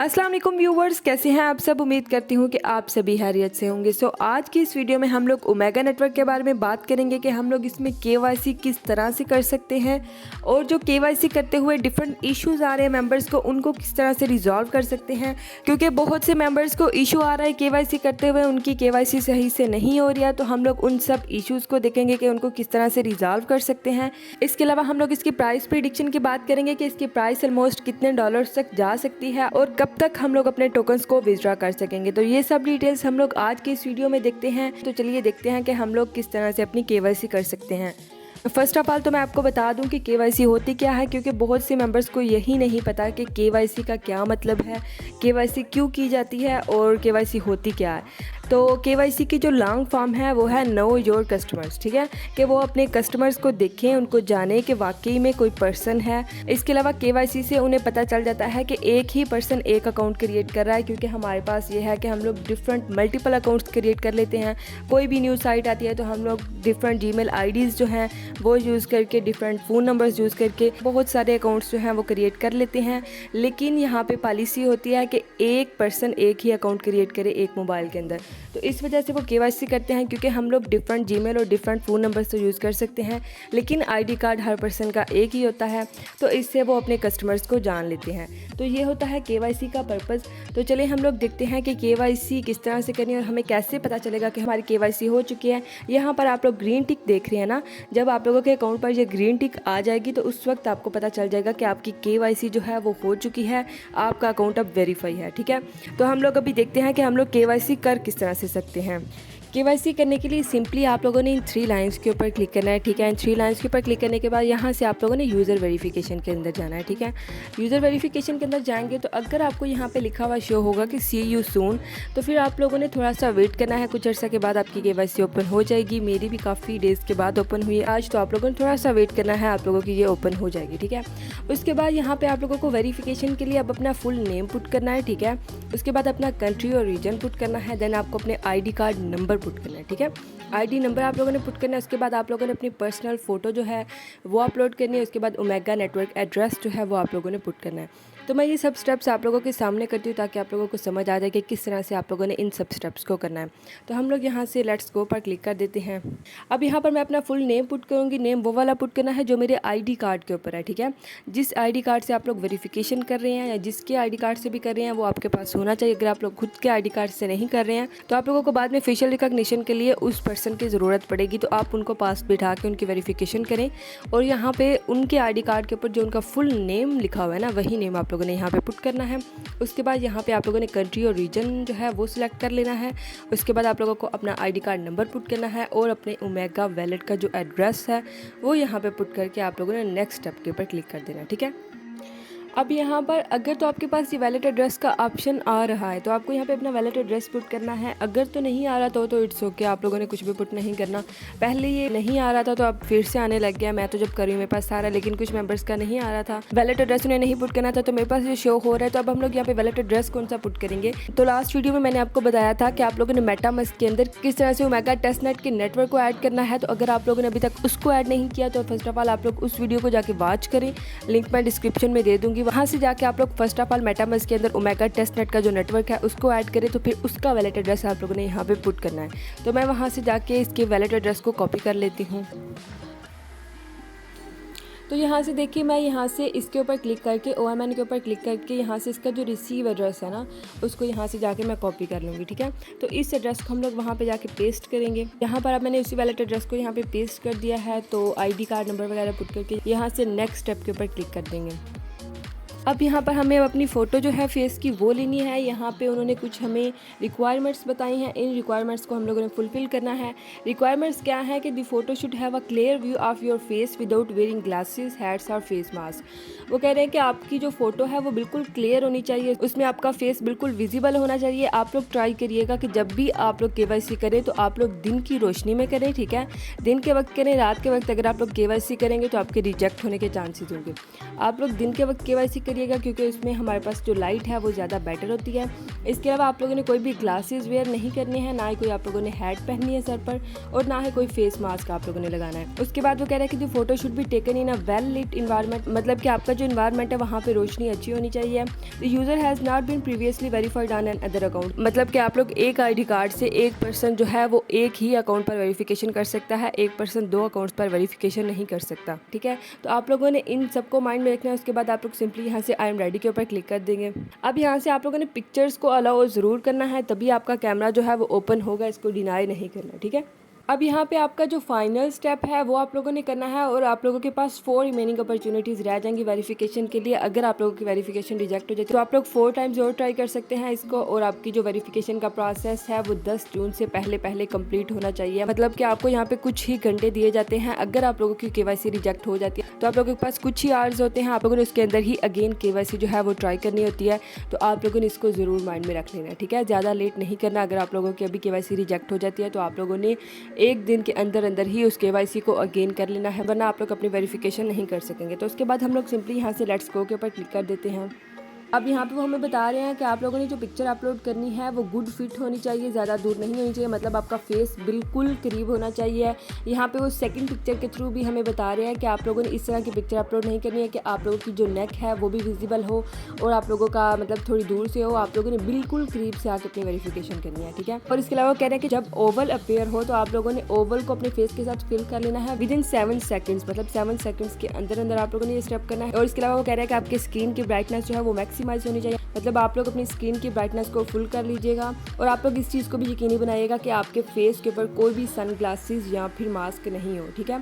अस्सलाम वालेकुम व्यूवर्स, कैसे हैं आप सब। उम्मीद करती हूँ कि आप सभी खैरियत से होंगे। आज की इस वीडियो में हम लोग ओमेगा नेटवर्क के बारे में बात करेंगे कि हम लोग इसमें केवाईसी किस तरह से कर सकते हैं और जो केवाईसी करते हुए डिफरेंट इश्यूज़ आ रहे हैं मेंबर्स को, उनको किस तरह से रिजॉल्व कर सकते हैं। क्योंकि बहुत से मेंबर्स को इशू आ रहा है केवाईसी करते हुए उनकी केवाईसी सही से नहीं हो रही है, तो हम लोग उन सब इश्यूज़ को देखेंगे कि उनको किस तरह से रिजॉल्व कर सकते हैं। इसके अलावा हम लोग इसकी प्राइस प्रिडिक्शन की बात करेंगे कि इसकी प्राइस ऑलमोस्ट कितने डॉलर्स तक जा सकती है और कब तक हम लोग अपने टोकन्स को विथड्रॉ कर सकेंगे। तो ये सब डिटेल्स हम लोग आज के इस वीडियो में देखते हैं। तो चलिए देखते हैं कि हम लोग किस तरह से अपनी केवाईसी कर सकते हैं। फर्स्ट ऑफ ऑल तो मैं आपको बता दूं कि केवाईसी होती क्या है, क्योंकि बहुत से मेंबर्स को यही नहीं पता कि केवाईसी का क्या मतलब है, केवाईसी क्यों की जाती है और केवाईसी होती क्या है। तो केवाईसी की जो लॉन्ग फॉर्म है वो है नो योर कस्टमर्स, ठीक है, कि वो अपने कस्टमर्स को देखें, उनको जाने कि वाकई में कोई पर्सन है। इसके अलावा केवाईसी से उन्हें पता चल जाता है कि एक ही पर्सन एक अकाउंट क्रिएट कर रहा है, क्योंकि हमारे पास ये है कि हम लोग डिफरेंट मल्टीपल अकाउंट्स क्रिएट कर लेते हैं। कोई भी न्यूज़ साइट आती है तो हम लोग डिफरेंट जीमेल आईडीज़ जो हैं वो यूज़ करके, डिफरेंट फ़ोन नंबर्स यूज़ करके बहुत सारे अकाउंट्स जो हैं वो क्रिएट कर लेते हैं। लेकिन यहाँ पे पॉलिसी होती है कि एक पर्सन एक ही अकाउंट क्रिएट करे एक मोबाइल के अंदर। तो इस वजह से वो केवाईसी करते हैं, क्योंकि हम लोग डिफरेंट जीमेल और डिफरेंट फ़ोन नंबर्स तो यूज़ कर सकते हैं, लेकिन आईडी कार्ड हर पर्सन का एक ही होता है। तो इससे वो अपने कस्टमर्स को जान लेते हैं। तो ये होता है केवाईसी का पर्पज़। तो चलिए हम लोग देखते हैं कि केवाईसी किस तरह से करनी है और हमें कैसे पता चलेगा कि हमारी केवाईसी हो चुकी है। यहाँ पर आप लोग ग्रीन टिक देख रहे हैं ना, जब आप लोगों के अकाउंट पर ये ग्रीन टिक आ जाएगी तो उस वक्त आपको पता चल जाएगा कि आपकी केवाईसी जो है वो हो चुकी है, आपका अकाउंट अब वेरीफाई है, ठीक है। तो हम लोग अभी देखते हैं कि हम लोग केवाईसी कर किस तरह से सकते हैं। केवाईसी करने के लिए सिंपली आप लोगों ने इन 3 लाइंस के ऊपर क्लिक करना है, ठीक है। इन 3 लाइंस के ऊपर क्लिक करने के बाद यहाँ से आप लोगों ने यूज़र वेरिफिकेशन के अंदर जाना है, ठीक है। यूज़र वेरिफिकेशन के अंदर जाएंगे तो अगर आपको यहाँ पे लिखा हुआ शो होगा कि सी यू सून, तो फिर आप लोगों ने थोड़ा सा वेट करना है। कुछ अर्सा के बाद आपकी केवाईसी ओपन हो जाएगी। मेरी भी काफ़ी डेज़ के बाद ओपन हुई है आज, तो आप लोगों ने थोड़ा सा वेट करना है, आप लोगों की ये ओपन हो जाएगी, ठीक है। उसके बाद यहाँ पर आप लोगों को वेरीफिकेशन के लिए अब अपना फुल नेम पुट करना है, ठीक है। उसके बाद अपना कंट्री और रीजन पुट करना है। देन आपको अपने ID कार्ड नंबर पुट करना है, ठीक है। ID नंबर आप लोगों ने पुट करना है। उसके बाद आप लोगों ने अपनी पर्सनल फ़ोटो जो है वो अपलोड करनी है। उसके बाद ओमेगा नेटवर्क एड्रेस जो है वो आप लोगों ने पुट करना है। तो मैं ये सब स्टेप्स आप लोगों के सामने करती हूँ ताकि आप लोगों को समझ आ जाए कि किस तरह से आप लोगों ने इन सब स्टेप्स को करना है। तो हम लोग यहाँ से लेट्स गो पर क्लिक कर देते हैं। अब यहाँ पर मैं अपना फुल नेम पुट करूँगी। नेम वो वाला पुट करना है जो मेरे ID कार्ड के ऊपर है, ठीक है। जिस ID कार्ड से आप लोग वेरिफिकेशन कर रहे हैं या जिसके ID कार्ड से भी कर रहे हैं वो आपके पास होना चाहिए। अगर आप लोग खुद के ID कार्ड से नहीं कर रहे हैं तो आप लोगों को बाद में फेशियल रिकॉग्निशन के लिए उस पर्सन की ज़रूरत पड़ेगी, तो आप उनको पास बिठा के उनकी वेरिफिकेशन करें और यहाँ पे उनके ID कार्ड के ऊपर जो उनका फुल नेम लिखा हुआ है ना, वही नेम आप लोगों ने यहाँ पे पुट करना है। उसके बाद यहाँ पे आप लोगों ने कंट्री और रीजन जो है वो सिलेक्ट कर लेना है। उसके बाद आप लोगों को अपना ID कार्ड नंबर पुट करना है और अपने ओमेगा वैलेट का जो एड्रेस है वो यहाँ पे पुट करके आप लोगों ने नेक्स्ट स्टेप के ऊपर क्लिक कर देना, ठीक है। अब यहाँ पर अगर तो आपके पास ये वैलेट एड्रेस का ऑप्शन आ रहा है तो आपको यहाँ पे अपना वैलेट एड्रेस पुट करना है। अगर तो नहीं आ रहा तो इट्स ओके, आप लोगों ने कुछ भी पुट नहीं करना। पहले ये नहीं आ रहा था तो अब फिर से आने लग गया। मैं तो जब करी मेरे पास सारा, लेकिन कुछ मेंबर्स का नहीं आ रहा था, वैलेट एड्रेस उन्हें नहीं पुट करना था, तो मेरे पास ये शो हो रहा है। तो अब हम लोग यहाँ पे वैलेट एड्रेस कौन सा पुट करेंगे। तो लास्ट वीडियो में मैंने आपको बताया था कि आप लोगों ने मेटामास्क के अंदर किस तरह से ओमेगा टेस्टनेट के नेटवर्क को ऐड करना है। तो अगर आप लोगों ने अभी तक उसको ऐड नहीं किया तो फर्स्ट ऑफ ऑल आप लोग उस वीडियो को जाके वॉच करें, लिंक मैं डिस्क्रिप्शन में दे दूँगी। वहाँ से जाके आप लोग फर्स्ट ऑफ ऑल मेटामास्क के अंदर ओमेगा टेस्टनेट का जो नेटवर्क है उसको ऐड करें, तो फिर उसका वैलेट एड्रेस आप लोगों ने यहाँ पे पुट करना है। तो मैं वहाँ से जाके इसके वैलेट एड्रेस को कॉपी कर लेती हूँ। तो यहाँ से देखिए मैं यहाँ से इसके ऊपर क्लिक करके OMN के ऊपर क्लिक करके यहाँ से इसका जो रिसीव एड्रेस है ना उसको यहाँ से जाके मैं कॉपी कर लूँगी, ठीक है। तो इस एड्रेस को हम लोग वहाँ पे जाके पेस्ट करेंगे। यहाँ पर अब मैंने उसी वैलेट एड्रेस को यहाँ पे पेस्ट कर दिया है। तो ID कार्ड नंबर वगैरह पुट करके यहाँ से नेक्स्ट स्टेप के ऊपर क्लिक कर देंगे। अब यहाँ पर हमें अपनी फ़ोटो जो है फेस की वो लेनी है। यहाँ पे उन्होंने कुछ हमें रिक्वायरमेंट्स बताई हैं, इन रिक्वायरमेंट्स को हम लोगों ने फुलफ़िल करना है। रिक्वायरमेंट्स क्या है कि the photo should have a clear view of your face without wearing glasses, hats और फेस मास्क। वो कह रहे हैं कि आपकी जो फ़ोटो है वो बिल्कुल क्लियर होनी चाहिए, उसमें आपका फेस बिल्कुल विजिबल होना चाहिए। आप लोग ट्राई करिएगा कि जब भी आप लोग KYC करें तो आप लोग दिन की रोशनी में करें, ठीक है। दिन के वक्त करें, रात के वक्त अगर आप लोग KYC करेंगे तो आपके रिजेक्ट होने के चांसेस होंगे। आप लोग दिन के वक्त KYC करिएगा क्योंकि इसमें हमारे पास जो लाइट है वो ज़्यादा बेटर होती है। इसके अलावा आप लोगों ने कोई भी ग्लासेस वेयर नहीं करने हैं, ना ही कोई आप लोगों ने हैट पहननी है सर पर, और ना ही कोई फेस मास्क आप लोगों ने लगाना है। उसके बाद वो कह रहा है कि the photo should be taken in a well lit environment, मतलब कि आपका जो इन्वायरमेंट है वहाँ पे रोशनी अच्छी होनी चाहिए। The user has not been previously verified on an other account, मतलब कि आप लोग एक ID कार्ड से एक पर्सन जो है वो एक ही अकाउंट पर वेरिफिकेशन कर सकता है, एक पर्सन 2 अकाउंट्स पर वेरिफिकेशन नहीं कर सकता। ठीक है, तो आप लोगों ने इन सबको माइंड में रखना है। उसके बाद आप लोग सिंपली यहाँ से आई एम रेडी के ऊपर क्लिक कर देंगे। अब यहाँ से आप लोगों ने पिक्चर्स को अलाउ ज़रूर करना है, तभी आपका कैमरा जो है वो ओपन होगा, इसको डिनाई नहीं करना। ठीक है, अब यहाँ पे आपका जो फाइनल स्टेप है वो आप लोगों ने करना है और आप लोगों के पास 4 रिमेनिंग अपॉर्चुनिटीज़ रह जाएंगी वेरिफिकेशन के लिए। अगर आप लोगों की वेरिफिकेशन रिजेक्ट हो जाए तो आप लोग 4 टाइम्स और ट्राई कर सकते हैं इसको, और आपकी जो वेरिफिकेशन का प्रोसेस है वो 10 जून से पहले कंप्लीट होना चाहिए। मतलब कि आपको यहाँ पे कुछ ही घंटे दिए जाते हैं। अगर आप लोगों की KYC रिजेक्ट हो जाती है तो आप लोगों के पास कुछ ही आवर्स होते हैं, आप लोगों ने उसके अंदर ही अगेन KYC जो है वो ट्राई करनी होती है। तो आप लोगों ने इसको ज़रूर माइंड में रख लेना है। ठीक है, ज़्यादा लेट नहीं करना। अगर आप लोगों की अभी KYC रिजेक्ट हो जाती है तो आप लोगों ने एक दिन के अंदर ही उस KYC को अगेन कर लेना है, वरना आप लोग अपनी वेरिफिकेशन नहीं कर सकेंगे। तो उसके बाद हम लोग सिंपली यहाँ से लेट्स गो के ऊपर क्लिक कर देते हैं। अब यहाँ पे वो हमें बता रहे हैं कि आप लोगों ने जो पिक्चर अपलोड करनी है वो गुड फिट होनी चाहिए, ज़्यादा दूर नहीं होनी चाहिए, मतलब आपका फेस बिल्कुल करीब होना चाहिए। यहाँ पे वो सेकंड पिक्चर के थ्रू भी हमें बता रहे हैं कि आप लोगों ने इस तरह की पिक्चर अपलोड नहीं करनी है कि आप लोगों की जो नेक है वो भी विजिबल हो और आप लोगों का मतलब थोड़ी दूर से हो। आप लोगों ने बिल्कुल करीब से आकर अपनी वेरिफिकेशन करनी है। ठीक है, और इसके अलावा कह रहे हैं कि जब ओवल अपेयर हो तो आप लोगों ने ओवल को अपने फेस के साथ फिल कर लेना है विद इन 7 सेकेंड्स, मतलब 7 सेकेंड्स के अंदर आप लोगों ने ये स्टेप करना है। और इसके अलावा वो कह रहे हैं कि आपके स्क्रीन की ब्राइटनेस जो है वो मैक्सिमाइज होनी चाहिए, मतलब आप लोग अपनी स्क्रीन की ब्राइटनेस को फुल कर लीजिएगा। और आप लोग इस चीज़ को भी यकीनी बनाइएगा कि आपके फेस के ऊपर कोई भी सनग्लासेस या फिर मास्क नहीं हो। ठीक है,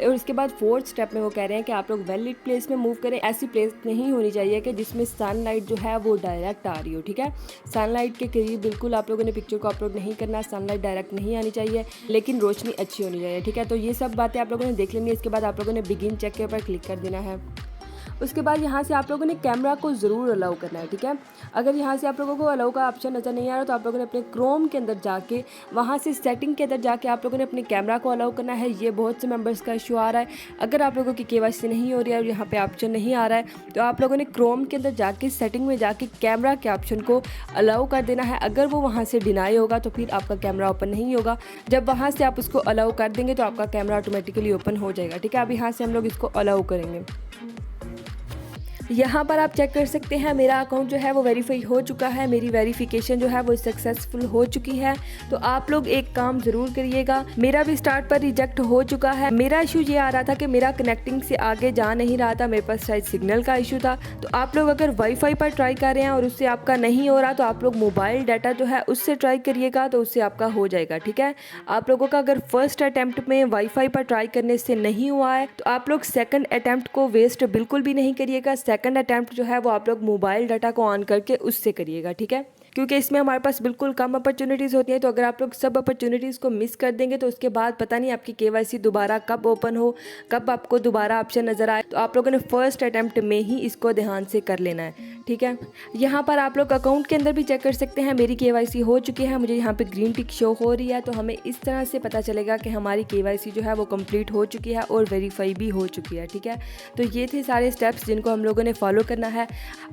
और इसके बाद 4th स्टेप में वो कह रहे हैं कि आप लोग वेल लिट प्लेस में मूव करें। ऐसी प्लेस नहीं होनी चाहिए कि जिसमें सनलाइट जो है वो डायरेक्ट आ रही हो। ठीक है, सनलाइट के करीब बिल्कुल आप लोगों ने पिक्चर को अपलोड नहीं करना, सनलाइट डायरेक्ट नहीं आनी चाहिए, लेकिन रोशनी अच्छी होनी चाहिए। ठीक है, तो ये सब बातें आप लोगों ने देख लेनी है। इसके बाद आप लोगों ने बिगिन चेक के ऊपर क्लिक कर देना है। उसके बाद यहाँ से आप लोगों ने कैमरा को ज़रूर अलाउ करना है। ठीक है, अगर यहाँ से आप लोगों को अलाउ का ऑप्शन नज़र नहीं आ रहा तो आप लोगों ने अपने क्रोम के अंदर जाके वहाँ से सेटिंग के अंदर जाके आप लोगों ने अपने कैमरा को अलाउ करना है। ये बहुत से मेंबर्स का इशू आ रहा है। अगर आप लोगों की KYC नहीं हो रही है और यहाँ पे ऑप्शन नहीं आ रहा है तो आप लोगों ने क्रोम के अंदर जाके सेटिंग में जाके कैमरा के ऑप्शन को अलाउ कर देना है। अगर वो वहाँ से डिनाई होगा तो फिर आपका कैमरा ओपन नहीं होगा। जब वहाँ से आप उसको अलाउ कर देंगे तो आपका कैमरा ऑटोमेटिकली ओपन हो जाएगा। ठीक है, अब यहाँ से हम लोग इसको अलाउ करेंगे। यहाँ पर आप चेक कर सकते हैं मेरा अकाउंट जो है वो वेरीफाई हो चुका है, मेरी वेरिफिकेशन जो है वो सक्सेसफुल हो चुकी है। तो आप लोग एक काम ज़रूर करिएगा। मेरा भी स्टार्ट पर रिजेक्ट हो चुका है। मेरा इशू ये आ रहा था कि मेरा कनेक्टिंग से आगे जा नहीं रहा था, मेरे पास शायद सिग्नल का इशू था। तो आप लोग अगर वाईफाई पर ट्राई कर रहे हैं और उससे आपका नहीं हो रहा तो आप लोग मोबाइल डाटा जो है उससे ट्राई करिएगा, तो उससे आपका हो जाएगा। ठीक है, आप लोगों का अगर फर्स्ट अटैम्प्ट में वाईफाई पर ट्राई करने से नहीं हुआ है तो आप लोग सेकंड अटैम्प्ट को वेस्ट बिल्कुल भी नहीं करिएगा। सेकंड अटैम्प्ट जो है वो आप लोग मोबाइल डाटा को ऑन करके उससे करिएगा। ठीक है, क्योंकि इसमें हमारे पास बिल्कुल कम अपॉर्चुनिटीज़ होती हैं। तो अगर आप लोग सब अपॉर्चुनिटीज़ को मिस कर देंगे तो उसके बाद पता नहीं आपकी KYC दोबारा कब ओपन हो, कब आपको दोबारा ऑप्शन नज़र आए। तो आप लोगों ने फर्स्ट अटैम्प्ट में ही इसको ध्यान से कर लेना है। ठीक है, यहाँ पर आप लोग अकाउंट के अंदर भी चेक कर सकते हैं। मेरी KYC हो चुकी है, मुझे यहाँ पे ग्रीन टिक शो हो रही है, तो हमें इस तरह से पता चलेगा कि हमारी KYC जो है वो कंप्लीट हो चुकी है और वेरीफाई भी हो चुकी है। ठीक है, तो ये थे सारे स्टेप्स जिनको हम लोगों ने फॉलो करना है।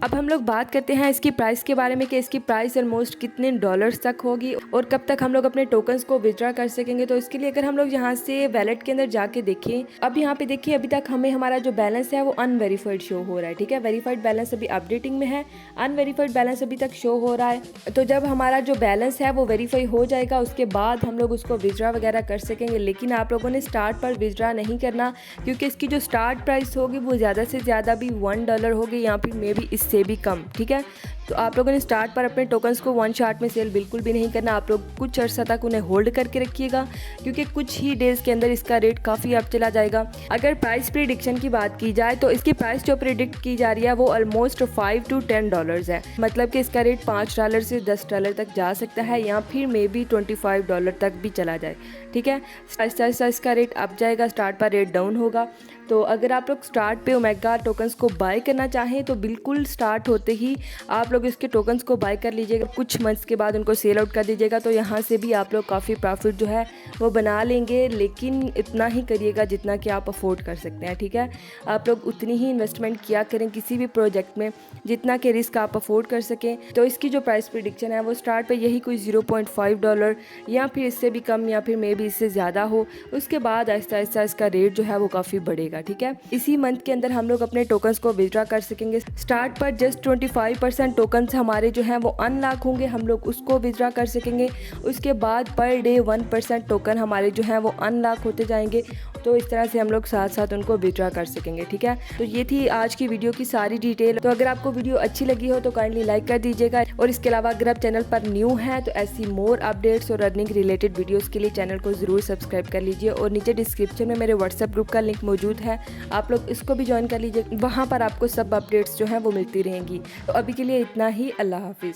अब हम लोग बात करते हैं इसकी प्राइस के बारे में कि इसकी प्राइस ऑलमोस्ट कितने डॉलर्स तक होगी और कब तक हम लोग अपने टोकन्स को विड्रॉ कर सकेंगे। तो इसके लिए अगर हम लोग यहाँ से वैलेट के अंदर जाके देखें, अब यहाँ पे देखिए अभी तक हमें हमारा जो बैलेंस है वो अनवेरीफाइड शो हो रहा है। ठीक है, वेरीफाइड बैलेंस अभी अपडेटिंग में है, अनवेरीफाइड बैलेंस अभी तक शो हो रहा है। तो जब हमारा जो बैलेंस है वो वेरीफाई हो जाएगा उसके बाद हम लोग उसको विड्रॉ वगैरह कर सकेंगे। लेकिन आप लोगों ने स्टार्ट पर विड्रॉ नहीं करना, क्योंकि इसकी जो स्टार्ट प्राइस होगी वो ज़्यादा से ज़्यादा भी $1 होगी या फिर मे बी इससे भी कम। ठीक है, तो आप लोगों ने स्टार्ट पर अपने टोकन्स को वन शॉट में सेल बिल्कुल भी नहीं करना। आप लोग कुछ अर्सा तक उन्हें होल्ड करके रखिएगा, क्योंकि कुछ ही डेज़ के अंदर इसका रेट काफ़ी अप चला जाएगा। अगर प्राइस प्रिडिक्शन की बात की जाए तो इसकी प्राइस जो प्रिडिक्ट की जा रही है वो ऑलमोस्ट $5 to $10 है, मतलब कि इसका रेट $5 से $10 तक जा सकता है या फिर मे बी $25 तक भी चला जाए। ठीक है, आहिस्ता इसका रेट अप जाएगा, स्टार्ट पर रेट डाउन होगा। तो अगर आप लोग स्टार्ट पे ओमेगा टोकन्स को बाय करना चाहें तो बिल्कुल स्टार्ट होते ही आप लोग इसके टोकन्स को बाय कर लीजिए। दीजिएगा, कुछ मंथ्स के बाद उनको सेल आउट कर दीजिएगा। तो यहाँ से भी आप लोग काफ़ी प्रॉफिट जो है वो बना लेंगे, लेकिन इतना ही करिएगा जितना कि आप अफोर्ड कर सकते हैं, ठीक है। आप लोग उतनी ही इन्वेस्टमेंट किया करें किसी भी प्रोजेक्ट में जितना कि रिस्क आप अफोर्ड कर सकें। तो इसकी जो प्राइस प्रिडिक्शन है वो स्टार्ट पे यही कोई $0.5 या फिर इससे भी कम या फिर मे भी इससे ज़्यादा हो, उसके बाद आहिस्ता आहिस्ता इसका रेट जो है वो काफ़ी बढ़ेगा, ठीक है। इसी मंथ के अंदर हम लोग अपने टोकन्स को विड्रॉ कर सकेंगे। स्टार्ट पर जस्ट 25% टोकन्स हमारे जो हैं वो अनलॉक होंगे, हम लोग उसको विड्रॉ कर सकेंगे। उसके बाद पर डे 1% टोकन हमारे जो हैं वो अनलॉक होते जाएंगे। तो इस तरह से हम लोग साथ साथ उनको विड्रॉ कर सकेंगे, ठीक है। तो ये थी आज की वीडियो की सारी डिटेल। तो अगर आपको वीडियो अच्छी लगी हो तो काइंडली लाइक कर दीजिएगा, और इसके अलावा अगर आप चैनल पर न्यू हैं तो ऐसी मोर अपडेट्स और अर्निंग रिलेटेड वीडियोस के लिए चैनल को ज़रूर सब्सक्राइब कर लीजिए। और नीचे डिस्क्रिप्शन में मेरे व्हाट्सएप ग्रुप का लिंक मौजूद है, आप लोग इसको भी ज्वाइन कर लीजिए, वहाँ पर आपको सब अपडेट्स जो हैं वो मिलती रहेंगी। तो अभी के लिए इतना ही, अल्लाह हाफिज़।